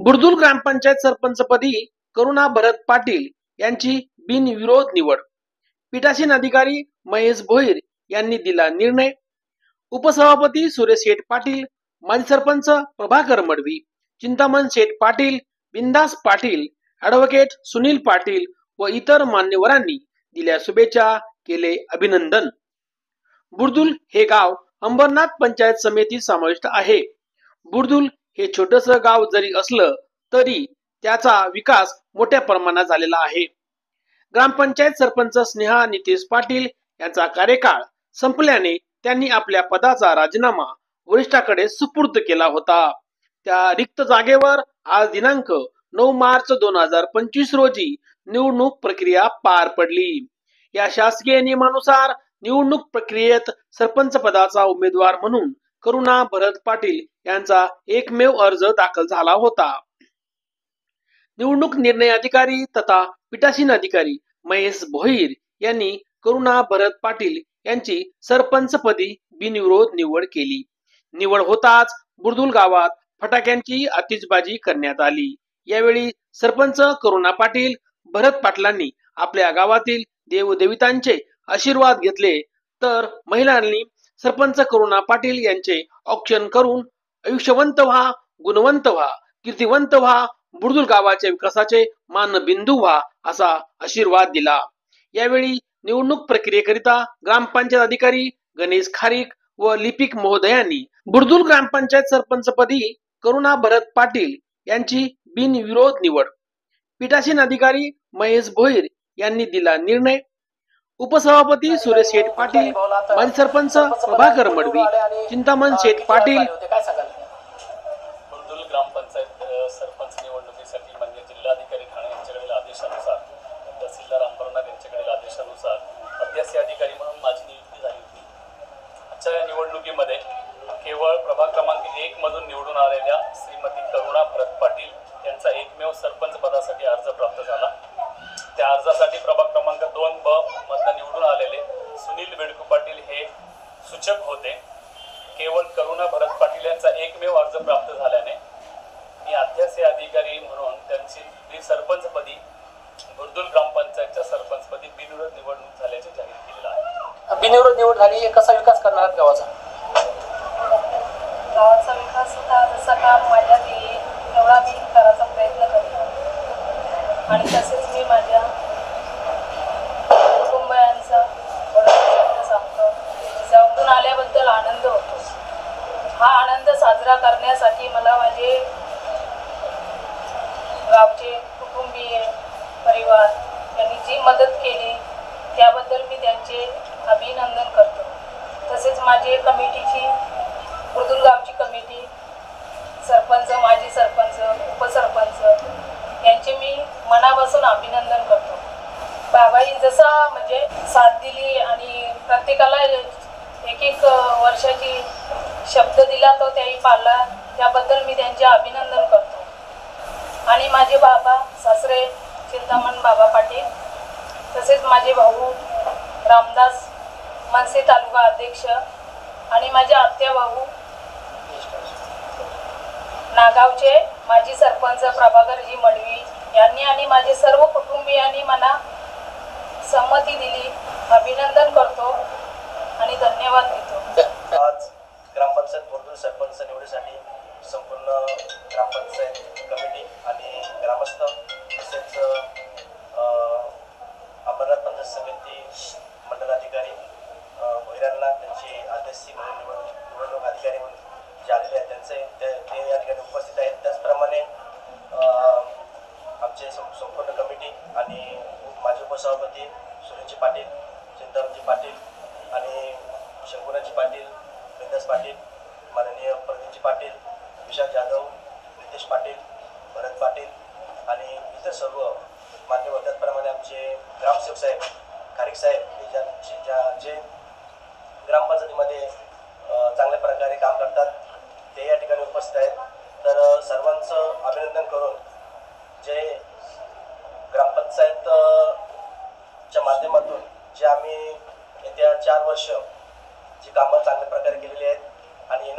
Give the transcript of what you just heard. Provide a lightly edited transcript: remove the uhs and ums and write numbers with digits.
बुर्दुल ग्रामपंचायत सरपंचपदी करुणा भरत पाटील यांची बिनविरोध निवड. पीठासीन अधिकारी महेश भोईर यांनी दिला निर्णय. उपसभापती सुरेश शेठ पाटील, माजी सरपंच प्रभाकर मडवी, चिंतामण शेठ पाटील, बिंदास पाटील, ॲडव्होकेट सुनील पाटील व इतर मान्यवरांनी दिल्या शुभेच्छा, केले अभिनंदन. बुर्दुल हे गाव अंबरनाथ पंचायत समिती समाविष्ट आहे. बुर्दुल हे छोटस गाव जरी असलं तरी त्याचा विकास मोठ्या प्रमाणात झालेला आहे. ग्रामपंचायत सरपंच स्नेहा नितेश पाटील यांचा कार्यकाळ संपल्याने त्यांनी आपल्या पदाचा राजीनामा वरिष्ठाकडे सुपूर्द केला होता. त्या रिक्त जागेवर आज दिनांक 9 मार्च 2025 रोजी निवडणूक प्रक्रिया पार पडली. या शासकीय नियमानुसार निवडणूक प्रक्रियेत सरपंच पदाचा उमेदवार म्हणून करुणा भरत पाटील यांचा एकमेव अर्ज दाखल झाला होता. निवडणूक निर्णय अधिकारी तथा पीठासीन अधिकारी महेश भोईर यांनी करुणा भरत पाटील यांची सरपंचपदी बिनविरोध निवड केली. निवड होताच बुर्दुल गावात फटाक्यांची आतिषबाजी करण्यात आली. यावेळी सरपंच करुणा पाटील भरत पाटलांनी आपल्या गावातील देवदेवतांचे आशीर्वाद घेतले, तर महिलांनी सरपंच करुणा पाटील यांचे औक्षण करून आयुष्यवंत व्हा, गुणवंत व्हा, कीर्तिवंत व्हा, बुर्दुल गावाच्या विकासाचे मानबिंदू व्हा असा आशीर्वाद दिला. यावेळी निवडणूक प्रक्रियेकरिता ग्रामपंचायत अधिकारी गणेश खारीक व लिपिक महोदयांनी बुर्दुल ग्रामपंचायत सरपंचपदी करुणा भरत पाटील यांची बिनविरोध निवड. पीठासीन अधिकारी महेश भोईर यांनी दिला निर्णय. उपसभापती सुरेश शेठ पाटील, माजी सरपंच प्रभाकर मडवी, चिंतामण शेठ पाटील. बुर्दुल ग्रामपंचायत सरपंच निवडणुकीसाठी माननीय जिल्हाधिकारी ठाणे यांच्याकडील आदेशानुसार, तहसीलदार अंबरनाथ यांच्याकडील आदेशानुसार अध्यासी अधिकारी म्हणून माझी नियुक्ती झाली होती. आजच्या या निवडणुकीमध्ये केवळ प्रभाग क्रमांक 1 मधून निवडून आलेल्या श्रीमती करुणा भरत पाटील यांचा एकमेव सरपंच पदासाठी अर्ज प्राप्त झाला. त्या अर्जासाठी प्रभाग क्रमांक 2ब मधून निवडून आलेले सुनील बेडकू पाटील हे सूचक होते. केवळ करुणा भरत पाटील यांचा एकमेव अर्ज प्राप्त झाल्याने मी अध्यासी अधिकारी म्हणून त्यांची सरपंचपदी बुर्दुल ग्रामपंचायतच्या सरपंचपदी बिनविरोध निवडणूक झाल्याचे जाहीर केलेलं आहे. बिनविरोध निवड झाली. कसा विकास करणार आहात गावाचा? गावाचा विकास होता जसा काम माझ्यात येईल तेवढा मी करायचा प्रयत्न करतो आणि तसेच मी माझ्या कुटुंबियांचा शब्द सांगतो. जाऊन आल्याबद्दल आनंद होतो. हा आनंद साजरा करण्यासाठी मला माझे गावचे कुटुंबीय परिवार यांनी जी मदत केली त्याबद्दल मी त्यांचे अभिनंदन करतो. तसेच माझे कमिटीची बुर्दुल गावची कमिटी, सरपंच, माजी सरपंच, उपसरपंच यांचे मी मनापासून अभिनंदन करतो. बाबाई जसा म्हणजे साथ दिली आणि प्रत्येकाला एक वर्षाची शब्द दिला तो त्याही पाळला, त्याबद्दल मी त्यांचे अभिनंदन करतो. आणि माझे बाबा सासरे चिंतामण बाबा पाटील, तसेच माझे भाऊ रामदास मनसे तालुका अध्यक्ष आणि माझे आत्या भाऊ नागावचे माजी सरपंच प्रभाकरजी मडवी यांनी आणि माझे सर्व कुटुंबियांनी मला संमती दिली. अभिनंदन करतो आणि धन्यवाद देतो. आज ग्रामपंचायत बुर्दुल सरपंच निवडीसाठी संपूर्ण ग्रामपंचायत कमिटी आणि ग्रामस्थ तसेच अंबरनाथ पंचायत समिती मंडलाधिकारी भोईरांना त्यांची आदेशी निवडणूक अधिकारी म्हणून जे आलेले आहेत ते या ठिकाणी उपस्थित आहेत. त्याचप्रमाणे आमचे संपूर्ण कमिटी आणि माजी उपसभापती सुरेशजी पाटील, चिंतामणजी पाटील आणि शंकुराजी पाटील, बिंदास पाटील, माननीय प्रदीपजी पाटील, विशाल जाधव, नितेश पाटील, भरत पाटील आणि इतर सर्व मान्यवर. त्याचप्रमाणे आमचे ग्रामसेवक साहेब, खारीक साहेब जे ग्रामपंचायतीमध्ये चांगल्या प्रकारे काम करतात ते या ठिकाणी उपस्थित आहेत. तर सर्वांचं अभिनंदन करून जे ग्रामपंचायतच्या माध्यमातून जे आम्ही येत्या 4 वर्ष जी कामं चांगल्या प्रकारे केलेली आहेत आणि